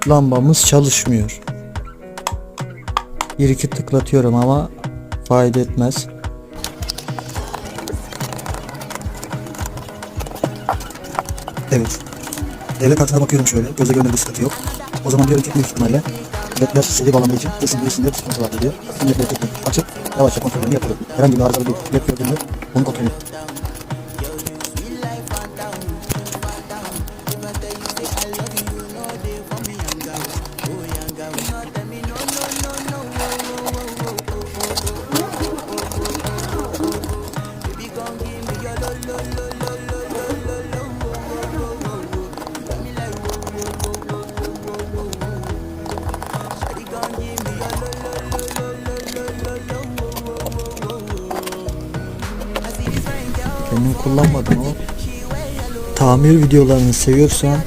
lambamız çalışmıyor. Bir iki tıklatıyorum ama fayda etmez. Evet. Devre kartına bakıyorum şöyle. Gözle görmeli bir sıkıntı yok. O zaman diyorum ki büyük ihtimalle ledler seri bağlandığı için kesin birisinde bir sıkıntı vardır diyor. Tüm ledleri tek tek açıp yavaşça kontrollerini yapıyorum. Herhangi bir arızalı bir led gördüğümde onu kontrol ediyorum. Kendim kullanmadım ama tamir videolarını seviyorsan